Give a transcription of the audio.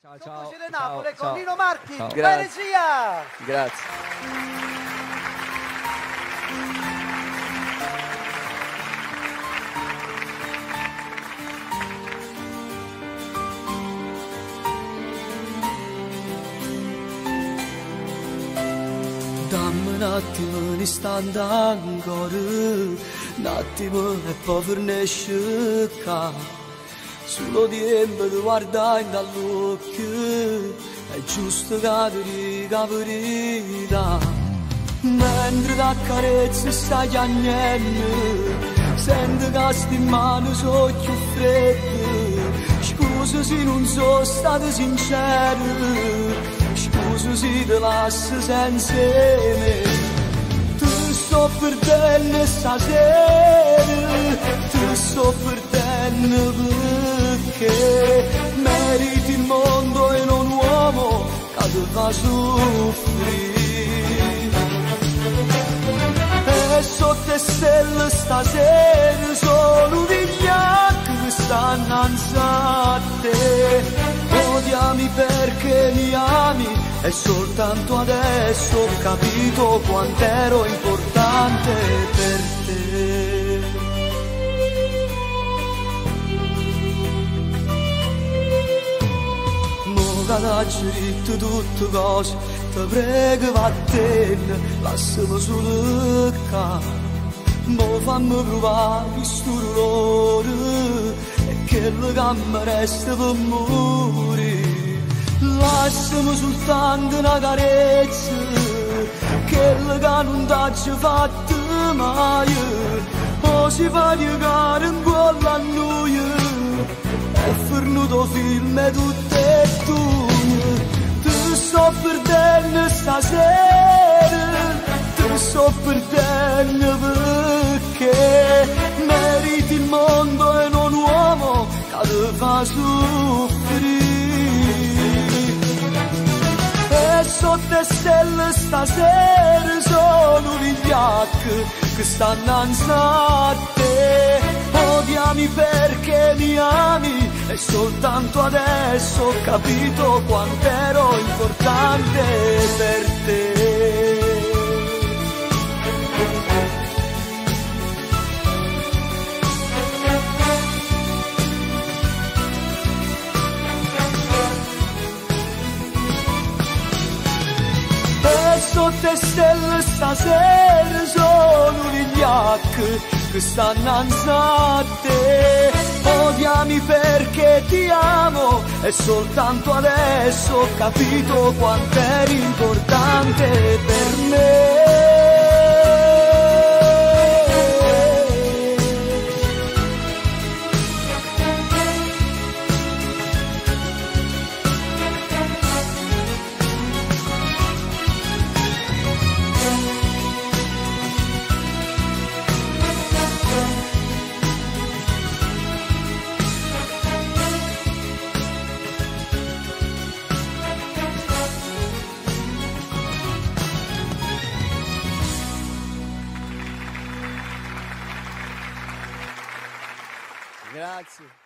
Ciao, Voce ciao. di Napoli Ciao, con Nino Marchi, ciao. Paresia! Grazie. Dammi un attimo un istante ancora, un attimo e poi fornisce qua. Solo tempo di guardare dall'occhio, è giusto che ti dica la verità. Mentre ti accarezzi stai piangendo, senti che sti mani sono più fredde. Scusa se non sono stato sincero, scusa se ti lascio senza me. Ti sto perdendo stasera, ti sto perdendo perché meriti il mondo e non un uomo che ti fa soffrire. E sotto le stelle stasera solo vigliacchi che stanno innanzi a te. Odiami perché mi ami e soltanto adesso ho capito quanto ero importante per te. Mo che t'ho detto tutte cose, ti prego vattene, lasciami solo qua. Mo fammi provare questo dolore e quello che mi resta per morire. Lasciami soltanto una carezza, quello che non t'ho fatto mai. O si fa piegare in cuore a noi, è fornuto film e tutto è tu. Ti sto perdendo stasera, ti sto perdendo perché meriti il mondo e non un uomo che ti fa soffrire. E sotto le stelle stasera sono vigliacchi che stanno innanzi a te. Odiami perché mi ami e soltanto adesso ho capito quanto ero importante per te. Sotto le stelle stasera sono vigliacchi che stanno innanzi a te. Odiami perché ti amo e soltanto adesso ho capito quanto eri importante per me. Grazie.